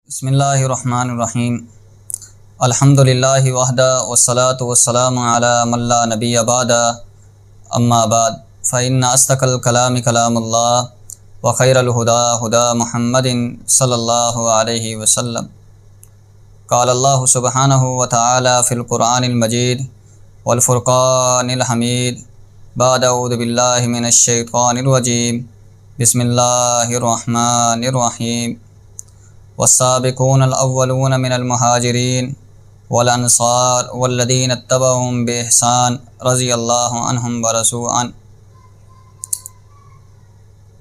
بسم اللہ الرحمن الرحیم الحمدللہ وحدہ والصلاة والسلام علی من لا نبی بعد اما بعد فإن اصدق الکلام کلام اللہ وخیر الہدی ہدی محمد صلی اللہ علیہ وسلم قال اللہ سبحانہ وتعالی فی القرآن المجید والفرقان الحمید بعد اعوذ باللہ من الشیطان الرجیم بسم اللہ الرحمن الرحیم والسابقون الاولون من المہاجرین والانصار والذین اتبعهم باحسان رضی اللہ عنہم ورضوا عنہ۔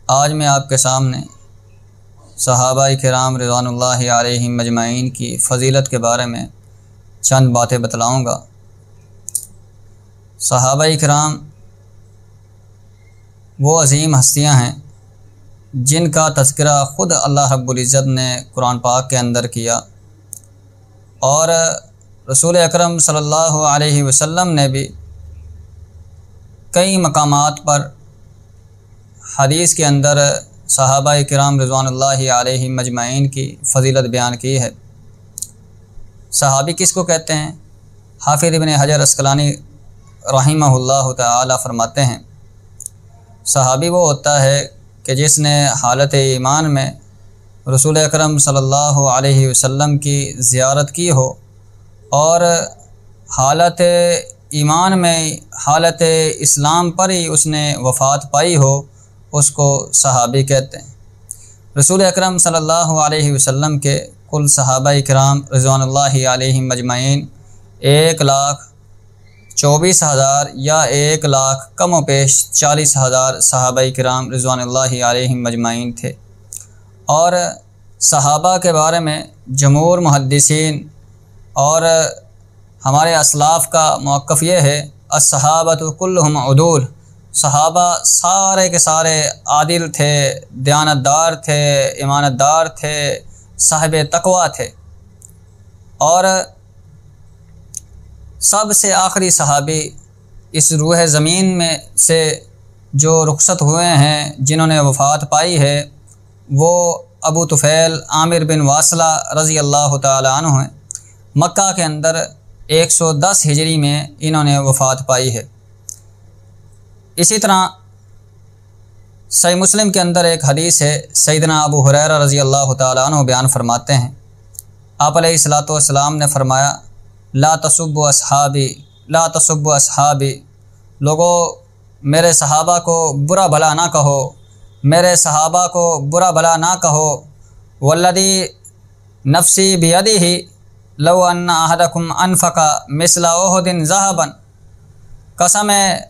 آج میں آپ کے سامنے صحابہ کرام رضوان اللہ علیہم اجمعین کی فضیلت کے بارے میں چند باتیں بتلاؤں گا۔ صحابہ کرام وہ عظیم ہستیاں ہیں جن کا تذکرہ خود اللہ رب العزت نے قرآن پاک کے اندر کیا، اور رسول اکرم صلی اللہ علیہ وسلم نے بھی کئی مقامات پر حدیث کے اندر صحابہ کرام رضوان اللہ علیہم اجمعین کی فضیلت بیان کی ہے۔ صحابی کس کو کہتے ہیں؟ حافظ ابن حجر عسقلانی رحمہ اللہ تعالی فرماتے ہیں، صحابی وہ ہوتا ہے کہ جس نے حالت ایمان میں رسول اکرم صلی اللہ علیہ وسلم کی زیارت کی ہو، اور حالت ایمان میں حالت اسلام پر ہی اس نے وفات پائی ہو، اس کو صحابی کہتے ہیں۔ رسول اکرم صلی اللہ علیہ وسلم کے کل صحابہ کرام رضوان اللہ علیہم اجمعین 1,24,000 یا 1,00,000 کم و بیش 40,000 صحابہ کرام رضوان اللہ علیہم اجمعین تھے۔ اور صحابہ کے بارے میں جمہور محدثین اور ہمارے اسلاف کا موقف یہ ہے، الصحابۃ کلہم عدول، صحابہ سارے کے سارے عادل تھے، دیانتدار تھے، امانت دار تھے، صاحب تقویٰ تھے۔ اور سب سے آخری صحابی اس روح زمین میں سے جو رخصت ہوئے ہیں، جنہوں نے وفات پائی ہے، وہ ابو طفیل عامر بن واصلہ رضی اللہ تعالی عنہ ہیں۔ مکہ کے اندر 110 ہجری میں انہوں نے وفات پائی ہے۔ اسی طرح صحیح مسلم کے اندر ایک حدیث ہے، سیدنا ابو ہریرہ رضی اللہ تعالی عنہ بیان فرماتے ہیں، آپ علیہ الصلاۃ والسلام نے فرمایا، لا تسبوا اصحابی لا تسبوا اصحابی، لوگو میرے صحابہ کو برا بھلا نہ کہو، میرے صحابہ کو برا بھلا نہ کہو، والذی نفسی بیدہ لو ان احدکم انفق مثل احد ذہبا، قسم ہے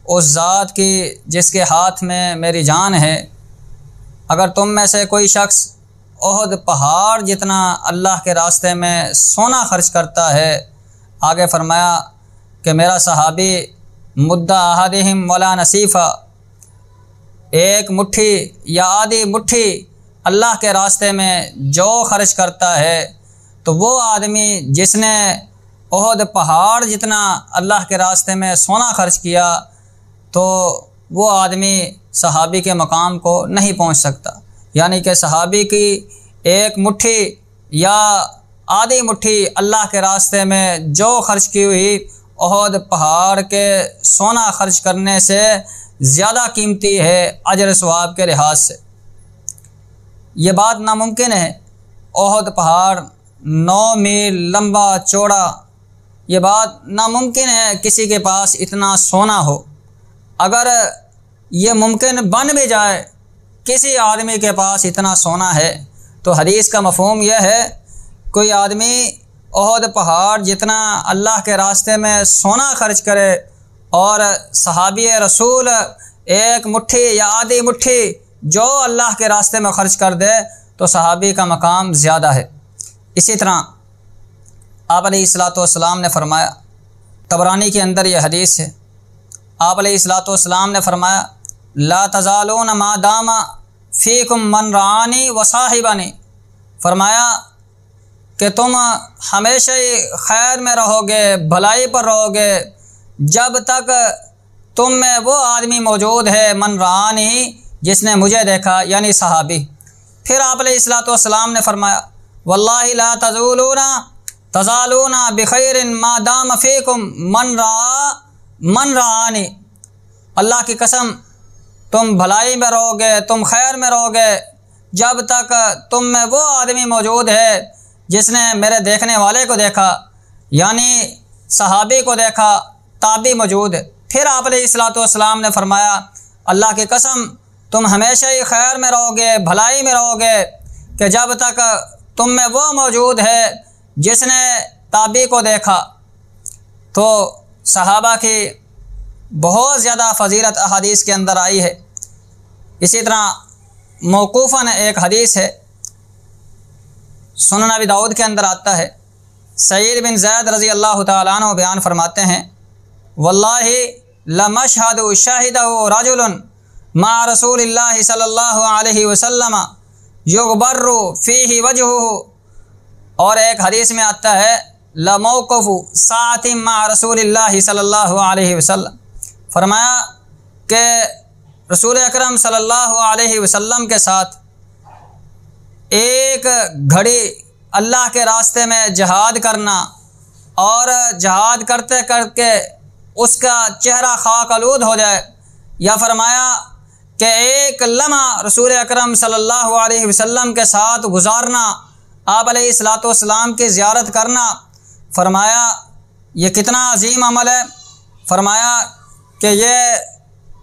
اس ذات کی جس کے ہاتھ میں میری جان ہے، اگر تم میں سے کوئی شخص احد پہاڑ جتنا اللہ کے راستے میں سونا خرچ کرتا ہے، آگے فرمایا کہ میرا صحابی مدّا احدہم ولا نصیفہ، ایک مٹھی یا آدھی مٹھی اللہ کے راستے میں جو خرچ کرتا ہے، تو وہ آدمی جس نے احد پہاڑ جتنا اللہ کے راستے میں سونا خرچ کیا، تو وہ آدمی صحابی کے مقام کو نہیں پہنچ سکتا۔ یعنی کہ صحابی کی ایک مٹھی یا آدھی مٹھی اللہ کے راستے میں جو خرچ کی ہوئی، احد پہاڑ کے سونا خرچ کرنے سے زیادہ قیمتی ہے اجر ثواب کے لحاظ سے۔ یہ بات ناممکن ہے، احد پہاڑ 9 میل لمبا چوڑا، یہ بات ناممکن ہے کسی کے پاس اتنا سونا ہو۔ اگر یہ ممکن بن بھی جائے کسی آدمی کے پاس اتنا سونا ہے، تو حدیث کا مفہوم یہ ہے، کوئی آدمی احد پہاڑ جتنا اللہ کے راستے میں سونا خرچ کرے، اور صحابی رسول ایک مٹھی یا آدھی مٹھی جو اللہ کے راستے میں خرچ کر دے، تو صحابی کا مقام زیادہ ہے۔ اسی طرح آپ علیہ الصلاۃ والسلام نے فرمایا، طبرانی کے اندر یہ حدیث ہے، آپ علیہ الصلاۃ والسلام نے فرمایا، لا تزالون ما دام فیکم من رعانی وصاحبانی، فرمایا کہ تم ہمیشہ ہی خیر میں رہو گے، بھلائی پر رہو گے، جب تک تم میں وہ آدمی موجود ہے، من رعانی، جس نے مجھے دیکھا، یعنی صحابی۔ پھر آپ علیہ الصلاۃ والسلام نے فرمایا، واللہ لا تزالون بخیر ما دام فیکم من رعانی، اللہ کی قسم تم بھلائی میں رہو گے، تم خیر میں رہو گے جب تک تم میں وہ آدمی موجود ہے جس نے میرے دیکھنے والے کو دیکھا، یعنی صحابی کو دیکھا، تابعی موجود ہے۔ پھر آپ علیہ الصلوۃ والسلام نے فرمایا اللہ کی قسم تم ہمیشہ ہی خیر میں رہو گے، بھلائی میں رہو گے کہ جب تک تم میں وہ موجود ہے جس نے تابعی کو دیکھا۔ تو صحابہ کی بہت زیادہ فضیلت احادیث کے اندر آئی ہے۔ اسی طرح موقوفاً ایک حدیث ہے، سنن ابی داؤد کے اندر آتا ہے، سعید بن زید رضی اللہ تعالیٰ عنہ بیان فرماتے ہیں واللہ لمشہد شاہدہ رجل مع رسول اللہ صلی اللہ علیہ وسلم یغبر فیہ وجہہ، اور ایک حدیث میں آتا ہے لموقف ساعۃ مع رسول اللہ صلی اللہ علیہ وسلم، فرمایا کہ رسول اکرم صلی اللہ علیہ وسلم کے ساتھ ایک گھڑی اللہ کے راستے میں جہاد کرنا، اور جہاد کرتے کرتے اس کا چہرہ خاک آلود ہو جائے، یا فرمایا کہ ایک لمحہ رسول اکرم صلی اللہ علیہ وسلم کے ساتھ گزارنا، آپ علیہ الصلوۃ والسلام کی زیارت کرنا، فرمایا یہ کتنا عظیم عمل ہے، فرمایا کہ یہ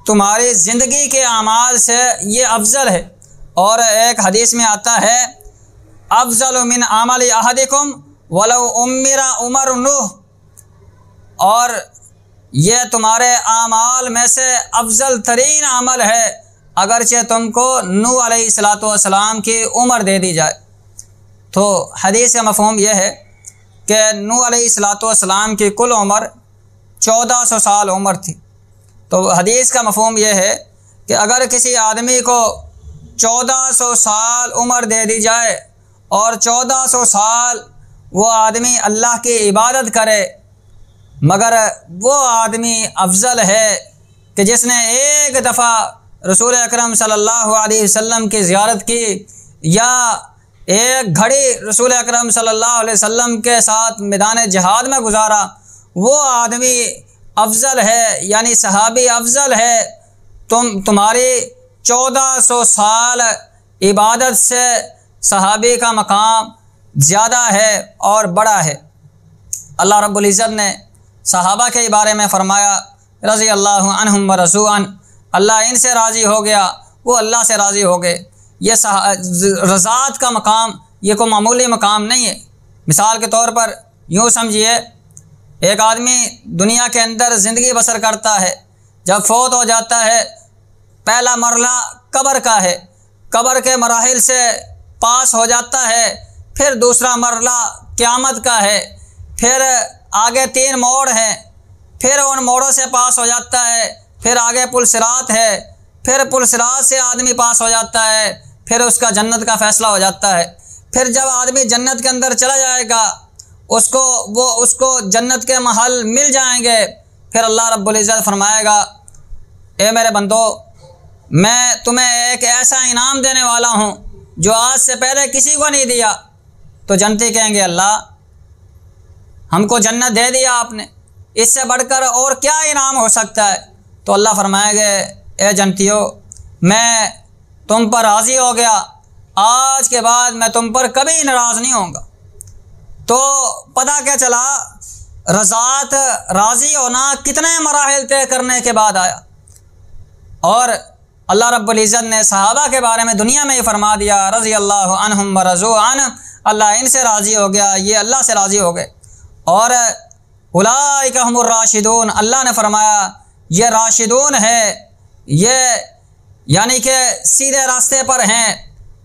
تمہاری زندگی کے اعمال سے یہ افضل ہے۔ اور ایک حدیث میں آتا ہے افضل من عمل احدکم ولو عمر عمر نوح، اور یہ تمہارے اعمال میں سے افضل ترین عمل ہے اگرچہ تم کو نوح علیہ الصلوۃ والسلام کی عمر دے دی جائے۔ تو حدیث کا مفہوم یہ ہے کہ نوح علیہ الصلوۃ والسلام کی کل عمر 1400 سال عمر تھی۔ تو حدیث کا مفہوم یہ ہے کہ اگر کسی آدمی کو 1400 سال عمر دے دی جائے اور 1400 سال وہ آدمی اللہ کی عبادت کرے، مگر وہ آدمی افضل ہے کہ جس نے ایک دفعہ رسول اکرم صلی اللہ علیہ وسلم کی زیارت کی، یا ایک گھڑی رسول اکرم صلی اللہ علیہ وسلم کے ساتھ میدان جہاد میں گزارا، وہ آدمی افضل ہے، یعنی صحابی افضل ہے۔ تمہاری 1400 سال عبادت سے صحابی کا مقام زیادہ ہے اور بڑا ہے۔ اللہ رب العزت نے صحابہ کے بارے میں فرمایا رضی اللہ عنہم ورضوا عنہ، اللہ ان سے راضی ہو گیا، وہ اللہ سے راضی ہو گئے۔ یہ رضات کا مقام یہ کوئی معمولی مقام نہیں ہے۔ مثال کے طور پر یوں سمجھیے، ایک آدمی دنیا کے اندر زندگی بسر کرتا ہے، جب فوت ہو جاتا ہے پہلا مرحلہ قبر کا ہے، قبر کے مراحل سے پاس ہو جاتا ہے، پھر دوسرا مرحلہ قیامت کا ہے، پھر آگے 3 موڑ ہیں، پھر ان موڑوں سے پاس ہو جاتا ہے، پھر آگے پل صراط ہے، پھر پل صراط سے آدمی پاس ہو جاتا ہے، پھر اس کا جنت کا فیصلہ ہو جاتا ہے۔ پھر جب آدمی جنت کے اندر چلا جائے گا اس کو جنت کے محل مل جائیں گے، پھر اللہ رب العزت فرمائے گا اے میرے بندو، میں تمہیں ایک ایسا انعام دینے والا ہوں جو آج سے پہلے کسی کو نہیں دیا۔ تو جنتی کہیں گے اللہ ہم کو جنت دے دیا آپ نے، اس سے بڑھ کر اور کیا انعام ہو سکتا ہے؟ تو اللہ فرمائے گا اے جنتیو، میں تم پر راضی ہو گیا، آج کے بعد میں تم پر کبھی ناراض نہیں ہوں گا۔ تو پتہ کیا چلا رضات راضی ہونا کتنے مراحل طے کرنے کے بعد آیا۔ اور اللہ رب العزت نے صحابہ کے بارے میں دنیا میں یہ فرما دیا رضی اللہ عنہم ورضوا عنہ، اللہ ان سے راضی ہو گیا، یہ اللہ سے راضی ہو گئے۔ اور اولئک هم الراشدون، اللہ نے فرمایا یہ راشدون ہے، یہ یعنی کہ سیدھے راستے پر ہیں۔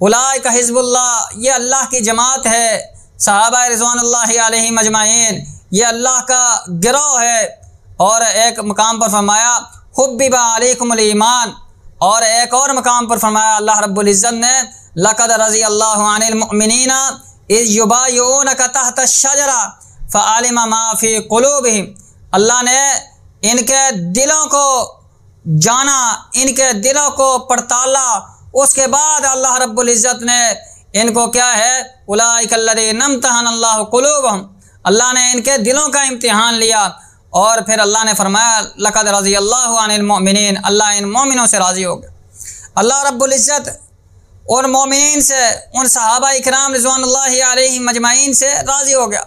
اولئک حزب اللہ، یہ اللہ کی جماعت ہے، صحابہ رضوان اللہ علیہم اجمعین یہ اللہ کا گروہ ہے۔ اور ایک مقام پر فرمایا حبب علیکم الایمان، اور ایک اور مقام پر فرمایا اللہ رب العزت نے لقد رضی اللہ عن المؤمنین اذ یبایعونک تحت الشجرہ فعلم ما فی قلوبہم، اللہ نے ان کے دلوں کو جانا، ان کے دلوں کو پڑتالا، اس کے بعد اللہ رب العزت نے ان کو کیا ہے؟ اولئک الذین امتحن اللہ قلوبہم، اللہ نے ان کے دلوں کا امتحان لیا۔ اور پھر اللہ نے فرمایا لقد رضی اللہ عن المؤمنین، اللہ ان مومنوں سے راضی ہو گیا۔ اللہ رب العزت ان مومنین سے، ان صحابہ اکرام رضوان اللہ علیہم اجمعین سے راضی ہو گیا۔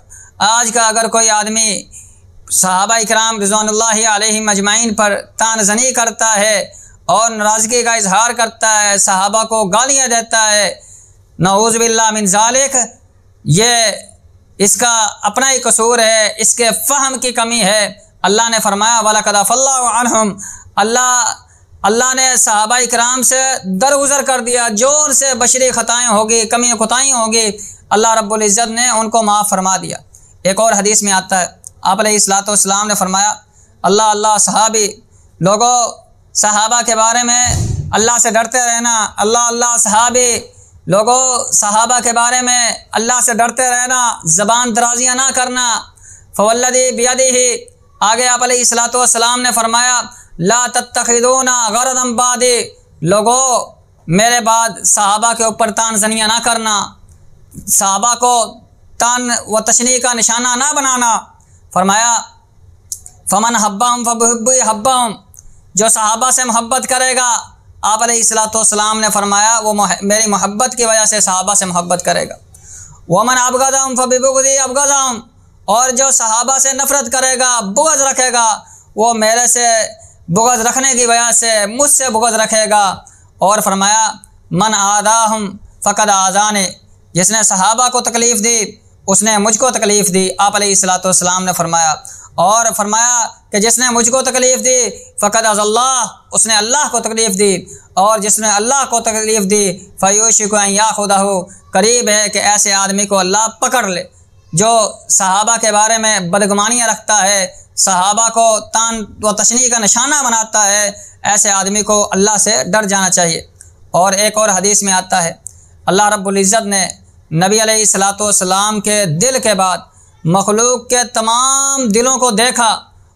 آج کا اگر کوئی آدمی صحابہ اکرام رضوان اللہ علیہم اجمعین پر طعن زنی کرتا ہے اور ناراضگی کا اظہار کرتا ہے، صحابہ کو گالیاں دیتا ہے، نعوذ باللہ من ذالک، یہ اس کا اپنا ہی قصور ہے، اس کے فہم کی کمی ہے۔ اللہ نے فرمایا وَلَقَدْ عَفَا اللَّهُ عَنْهُمْ، اللہ نے صحابہ اکرام سے درگزر کر دیا، جو ان سے بشری خطائیں ہوگی، کمی کوتاہی ہوگی، اللہ رب العزت نے ان کو معاف فرما دیا۔ ایک اور حدیث میں آتا ہے، آپ علیہ الصلوۃ والسلام نے فرمایا اللہ صحابی لوگوں، صحابہ کے بارے میں اللہ سے ڈرتے رہنا، اللہ صحابی لوگوں، صحابہ کے بارے میں اللہ سے ڈرتے رہنا، زبان درازیاں نہ کرنا۔ فوالذی بیدہ، آگے آپ علیہ الصلوۃ والسلام نے فرمایا لا تتخذون غرضا بعدی، لوگوں میرے بعد صحابہ کے اوپر طعن زنیاں نہ کرنا، صحابہ کو طعن و تشنیع کا نشانہ نہ بنانا۔ فرمایا فمن حبہم فبحبی حبہم، جو صحابہ سے محبت کرے گا، آپ علیہ الصلوۃ والسلام نے فرمایا وہ میری محبت کی وجہ سے صحابہ سے محبت کرے گا۔ ومن ابغضہم فببغضی ابغضہم، اور جو صحابہ سے نفرت کرے گا، بغض رکھے گا، وہ میرے سے بغض رکھنے کی وجہ سے مجھ سے بغض رکھے گا۔ اور فرمایا من آذاہم فقد آذانی، جس نے صحابہ کو تکلیف دی اس نے مجھ کو تکلیف دی، آپ علیہ الصلوۃ والسلام نے فرمایا۔ اور فرمایا کہ جس نے مجھ کو تکلیف دی فقد اذى اللہ، اس نے اللہ کو تکلیف دی، اور جس نے اللہ کو تکلیف دی فیوشک ان یاخذہ، قریب ہے کہ ایسے آدمی کو اللہ پکڑ لے جو صحابہ کے بارے میں بدگمانیاں رکھتا ہے، صحابہ کو طعن و تشنیع کا نشانہ بناتا ہے، ایسے آدمی کو اللہ سے ڈر جانا چاہیے۔ اور ایک اور حدیث میں آتا ہے اللہ رب العزت نے نبی علیہ الصلوۃ والسلام کے دل کے بعد مخلوق کے تمام دلوں کو دیکھا،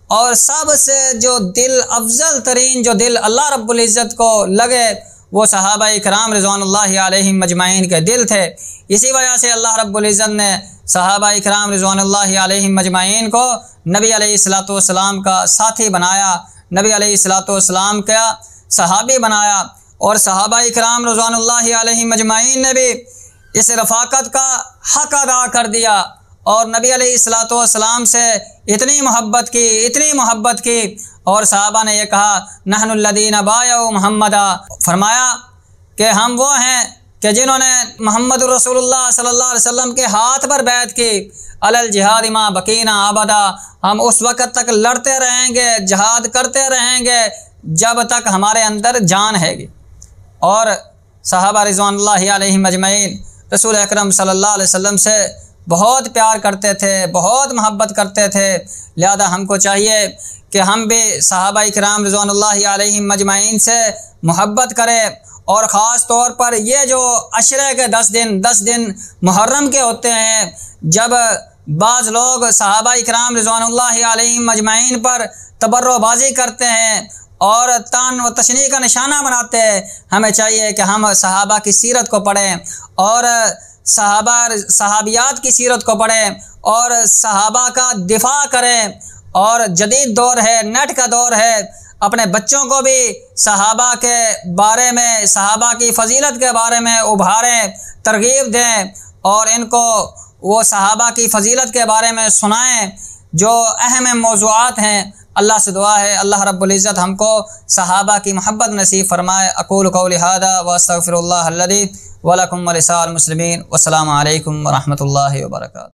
اور سب سے جو دل افضل ترین جو دل اللہ رب العزت کو لگے وہ صحابہ اکرام رضوان اللہ علیہم مجمعین کے دل تھے۔ اسی وجہ سے اللہ رب العزت نے صحابہ اکرام رضوان اللہ علیہم مجمعین کو نبی علیہ الصلوۃ والسلام کا ساتھی بنایا، نبی علیہ الصلوۃ والسلام کا صحابی بنایا، اور صحابہ اکرام رضوان اللہ علیہم مجمعین نے بھی اس رفاقت کا حق ادا کر دیا، اور نبی علیہ الصلوۃ والسلام سے اتنی محبت کی، اور صحابہ نے یہ کہا نحن الذین بایعوا محمدا، فرمایا کہ ہم وہ ہیں کہ جنہوں نے محمد رسول اللہ صلی اللہ علیہ وسلم کے ہاتھ پر بیعت کی، علی الجہاد ما بقینا ابدا، ہم اس وقت تک لڑتے رہیں گے، جہاد کرتے رہیں گے جب تک ہمارے اندر جان ہے گی۔ اور صحابہ رضوان اللہ علیہم اجمعین رسول اکرم صلی اللہ علیہ وسلم سے بہت پیار کرتے تھے، بہت محبت کرتے تھے، لہذا ہم کو چاہیے کہ ہم بھی صحابہ اکرام رضوان اللہ علیہم مجمعین سے محبت کریں۔ اور خاص طور پر یہ جو عشرے کے 10 دن محرم کے ہوتے ہیں، جب بعض لوگ صحابہ اکرام رضوان اللہ علیہم مجمعین پر تبرع بازی کرتے ہیں اور طعن و تشنیع کا نشانہ بناتے ہیں، ہمیں چاہیے کہ ہم صحابہ کی سیرت کو پڑھیں، اور صحابیات کی سیرت کو پڑھیں، اور صحابہ کا دفاع کریں۔ اور جدید دور ہے، نیٹ کا دور ہے، اپنے بچوں کو بھی صحابہ کے بارے میں، صحابہ کی فضیلت کے بارے میں ابھاریں، ترغیب دیں، اور ان کو وہ صحابہ کی فضیلت کے بارے میں سنائیں جو اہم موضوعات ہیں۔ اللہ سے دعا ہے اللہ رب العزت ہم کو صحابہ کی محبت نصیب فرمائے۔ اقول قولی ھذا واستغفر اللہ الذی ولکم ولسائر المسلمین، والسلام علیکم ورحمۃ اللہ وبرکاتہ۔